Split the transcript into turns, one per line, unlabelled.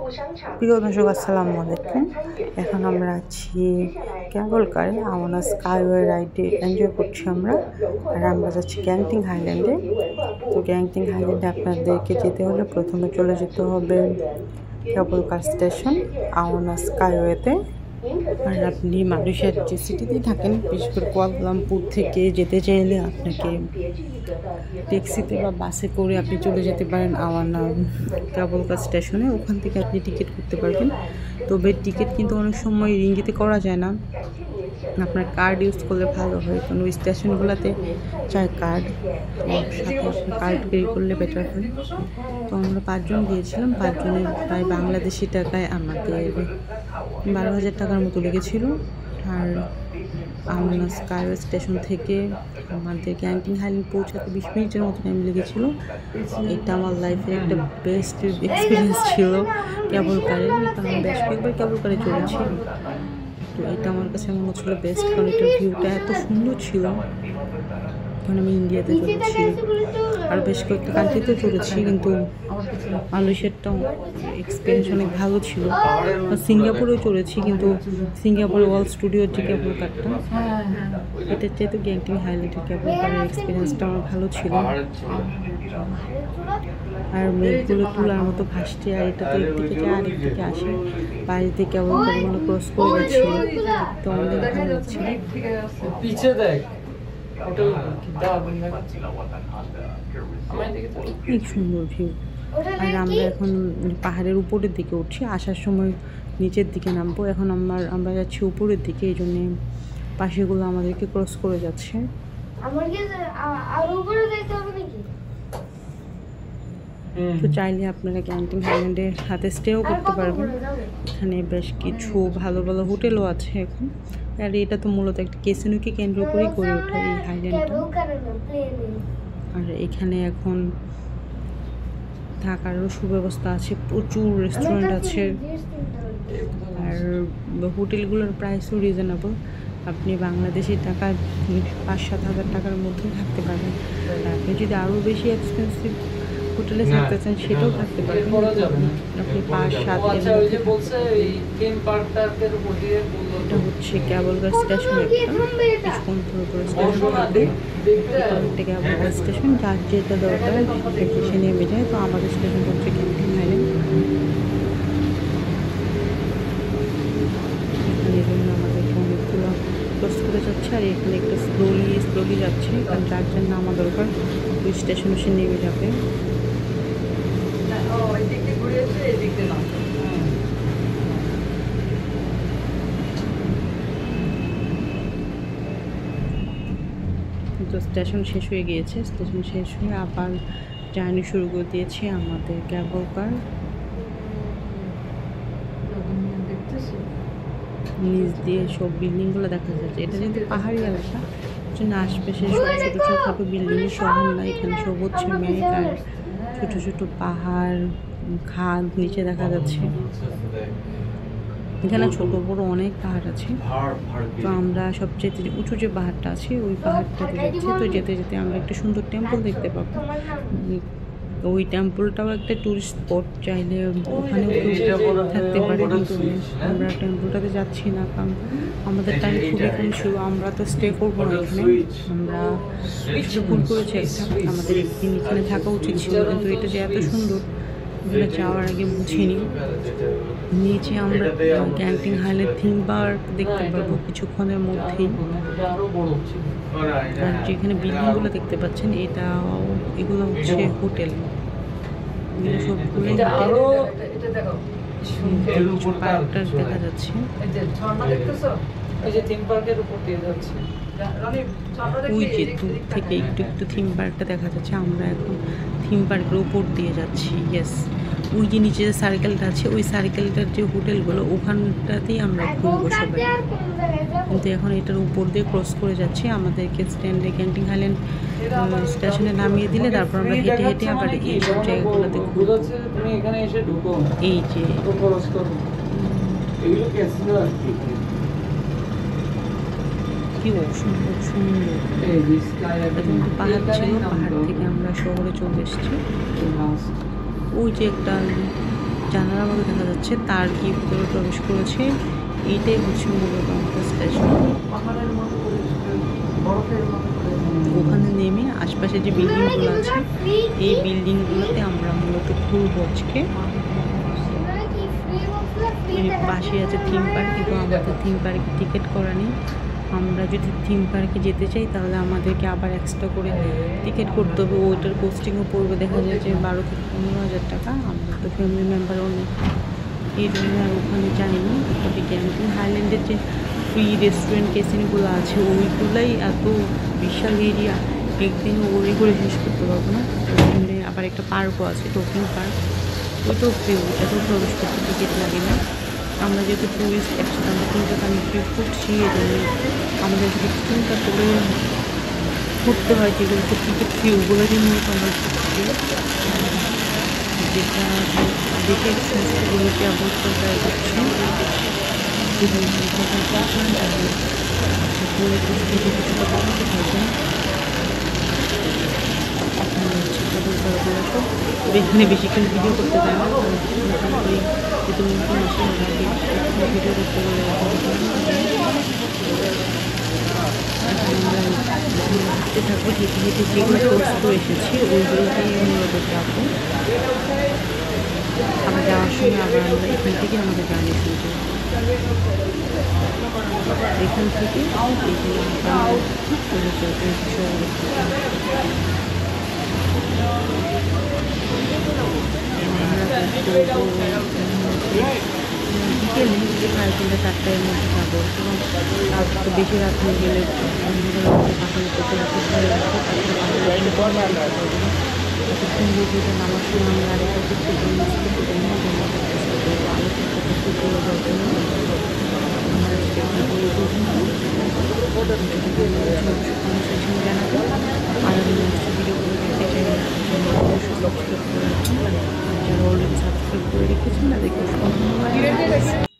প্রিয় দর্শক আসসালামু আলাইকুম। এখন আমরা আছি কেবল কারে আমরা স্কাইওয়ে রাইডে এনজয় করছি আমরা। আর আমরা যাচ্ছি গ্যাংটিং হাইল্যান্ডে। তো গ্যাংটিং হাইল্যান্ডে আপনাদেরকে যেতে হলে প্রথমে চলে যেতে হবে কেবল কার স্টেশন আওনা স্কাইওয়েতে। আর আপনি মালয়েশিয়ার যে সিটিতেই থাকেন, বিশেষ করে কুয়ালালামপুর থেকে যেতে চাইলে আপনাকে ট্যাক্সিতে বা বাসে করে আপনি চলে যেতে পারেন আওয়ানা কেবল কার স্টেশনে। ওখান থেকে আপনি টিকিট করতে পারবেন। তবে টিকিট কিন্তু অনেক সময় রিঙ্গিতে করা যায় না, আপনার কার্ড ইউজ করলে ভালো হয়, কারণ ওই স্টেশনগুলোতে চাই কার্ড, সাথে আপনার কার্ড ক্যারি করলে বেটার হয়। তো আমরা 5 জন গিয়েছিলাম, 5 জনের প্রায় বাংলাদেশি টাকায় আমাদের 12,000 টাকার মতো লেগেছিল। আর আমরা স্কাইওয়ে স্টেশন থেকে আমাদের গ্যাংটিং হাইল্যান্ড পৌঁছাতে 20 মিনিটের মতো টাইম লেগেছিল। এটা আমার লাইফের একটা বেস্ট এক্সপিরিয়েন্স ছিল কেবল কারে, কারণ বেশ কয়েকবার কেবল কারে চলেছি। তো এটা আমার কাছে মনে হচ্ছিল বেস্ট, কারণ এটার ভিউটা এত সুন্দর ছিল। কারণ আমি ইন্ডিয়াতে চলেছি আর বেশ কয়েকটা কান্ট্রিতে চলেছি, কিন্তু মালয়েশিয়ারটাও এক্সপিরিয়েন্স অনেক ভালো ছিল। সিঙ্গাপুরেও চলেছি, কিন্তু সিঙ্গাপুরে ওয়ার্ল্ড স্টুডিওর যে কেবল কারটা, এটার চাইতে গ্যাংটিং হাইল্যান্ডের কেবল কারের এক্সপিরিয়েন্সটা আমার ভালো ছিল। আর মেঘগুলো তুলার মতো ভাসছে, আর এটা তো একদিকে যায় আরেক দিকে আসে, বাইরে থেকে কেবল কারগুলো ক্রস করে যাচ্ছিল। তো অনেক ভালো লাগছিল। অনেক সুন্দর ভিউ। আর আমরা এখন পাহাড়ের উপরের দিকে উঠছি, আসার সময় নিচের দিকে নামবো। এখন আমরা যাচ্ছি উপরের দিকে, এই জন্যে পাশেগুলো আমাদেরকে ক্রস করে যাচ্ছে। তো চাইলে আপনারা গ্যাংটিং হাইল্যান্ডে হাতে স্টেও করতে পারবেন। এখানে বেশ কিছু ভালো ভালো হোটেলও আছে এখন। আর এটা তো মূলত একটা ক্যাসিনোকে কেন্দ্র করেই গড়ে ওঠা এই হাইল্যান্ডটা। আর এখানে এখন থাকারও সুব্যবস্থা আছে, প্রচুর রেস্টুরেন্ট আছে। আর হোটেলগুলোর প্রাইসও রিজনেবল, আপনি বাংলাদেশি টাকায় 5-7 হাজার টাকার মধ্যে থাকতে পারবেন। আর আপনি যদি আরও বেশি এক্সপেন্সিভ হোটেলে থাকতে চান সেটাও থাকতে পারবেন, আপনি 5-7 এর মধ্যে। এটা হচ্ছে কেবল কার স্টেশন, একটা কিছুক্ষণ পরে স্টেশন থাকবে। একটা কেবল কার স্টেশন, যার যেটা দরকার সে নেমে যায়। তো আমাদের স্টেশন হচ্ছে গ্যাংটিং হাইল্যান্ড। এই জন্য আমাদেরকে অনেকগুলো ক্রস করে যাচ্ছে, আর এখানে একটা স্লোলি যাচ্ছে, কারণ যার জন্য আমার দরকার ওই স্টেশনে সে নেমে যাবে। তো স্টেশন শেষ হয়ে গিয়েছে, স্টেশন শেষ হয়ে আবার জার্নি শুরু করে দিয়েছি আমাদের কেবল কার। নিচ দিয়ে সব বিল্ডিংগুলো দেখা যাচ্ছে। এটা যেহেতু পাহাড়ি এলাকা, জন্য আশপাশে ছোটো ছোটো বিল্ডিং, শহর না, এখানে সব হচ্ছে মেঘ আর ছোটো ছোটো পাহাড়, খাদ নিচে দেখা যাচ্ছে। এখানে ছোট বড় অনেক পাহাড় আছে। তো আমরা সবচেয়ে উঁচু যে পাহাড়টা আছে ওই পাহাড়টাতে যাচ্ছি। তো যেতে যেতে আমরা একটা সুন্দর টেম্পল দেখতে পাবো। ওই টেম্পলটাও একটা টুরিস্ট স্পট, চাইলে ওখানেও থাকতে পারে, কিন্তু আমরা টেম্পলটাতে যাচ্ছি না, কারণ আমাদের টাইম খুবই কম ছিল। আমরা তো স্টে করবো না এখানে, আমরা ভুল করেছি একটা, আমাদের একদিন এখানে থাকা উচিত ছিল, কিন্তু এটা যে এত সুন্দর এখানে যাওয়ার আগে বুঝিনি। নিচে আমরা গ্যাংটিং হাইল্যান্ড থিম পার্ক দেখতে পারবো কিছুক্ষণের মধ্যেই। আর যেখানে বিল্ডিংগুলো দেখতে পাচ্ছেন এগুলো হচ্ছে হোটেল, সবগুলোই পার্কটা দেখা যাচ্ছে। ওই যে দূর থেকে একটু থিম পার্কটা দেখা যাচ্ছে। আমরা এখন থিম পার্কের উপর দিয়ে যাচ্ছি। ইয়েস, ওই যে নিচে যে সার্কেলটা আছে, ওই সার্কেলটার যে হোটেলগুলো ওখানটাতেই আমরা ঘুরবো সবাই। কিন্তু এখন এটার উপর দিয়ে ক্রস করে যাচ্ছি। আমাদেরকে গ্যাংটিং হাইল্যান্ড স্টেশনে নামিয়ে দিলে তারপর আমরা হেঁটে হেঁটে আবার এই সব জায়গাগুলোতে ঘুরবো। এই যে কি অসম্ভব সুন্দর, কিন্তু পাহাড় ছিল, পাহাড় থেকে আমরা শহরে চলে এসেছি। ওই যে একটা জানালার মধ্যে দেখা যাচ্ছে তার কি ভিতরে প্রবেশ করেছে। এইটাই হচ্ছে মূলত আমাদের স্টেশন। ওখানে নেমে আশপাশে যে বিল্ডিংগুলো আছে এই বিল্ডিংগুলোতে আমরা মূলত ঘুরবো আজকে। পাশে আছে থিম পার্ক, কিন্তু আমাদের থিম পার্কে টিকিট করা নেই। আমরা যদি থিম পার্কে যেতে চাই তাহলে আমাদেরকে আবার এক্সট্রা করে টিকিট করতে হবে। ওইটার কোস্টিংও পড়বে দেখা যায় যে 12 থেকে 15,000 টাকা। আমরা তো ফ্যামিলি মেম্বারও নেই, এই জন্য আর ওখানে যাইনি। তবে ক্যাম্পিং হাইল্যান্ডের যে ফ্রি রেস্টুরেন্ট ক্যাসিনোগুলো আছে ওইগুলাই এত বিশাল এরিয়া, একদিনে ওই করে শেষ করতে পারবো না। ওখানে আবার একটা পার্কও আছে, টকিং পার্ক, ওইটাও ফ্রি, ওইটাতেও প্রবেশ করতে টিকিট লাগে না। আমরা যেহেতু টুরিস্ট একসাথে আমরা 3টা কান্ট্রি ঘুরছি, এই জন্য আমাদের যদি চিন্তা করে ঘুরতে হয় যেগুলোতে টিকিট ফ্রি ওগুলোরই মূলত আমরা ঘুরছি, যেটা দেখে সমস্তগুলোকে অ্যাভয়েড করে ট্রাই করছি। কিছুটা কমাতে থাকবেন। এখানে বেশিক্ষণ ভিডিও করতে পারে না, যেহেতু নতুন আসে ভিডিও করতে গেলে হাঁটতে থাকবো। হেঁটে হেঁটে যেগুলো পোস্ট করে এসেছি ওইগুলোতেই মূলত যাবো। আবার যাওয়ার সময় আবার আমরা এখান থেকে আমাদের জার্নি শুরু করব। এখান থেকে বিকেলে 3:30-4টার মধ্যে যাবো, এবং রাত তো বেশি রাত হয়ে গেলে পাখি করতে ভালো লাগবে। এতক্ষণ ভিডিওটা নামার সময় আমি আরেকটা করতে জানাবো। আর আমি নেক্সট ভিডিওগুলো দেখতে চাই, যারা অলরেডি সাবস্ক্রাইব করে রেখেছেন তাদেরকে ধন্যবাদ।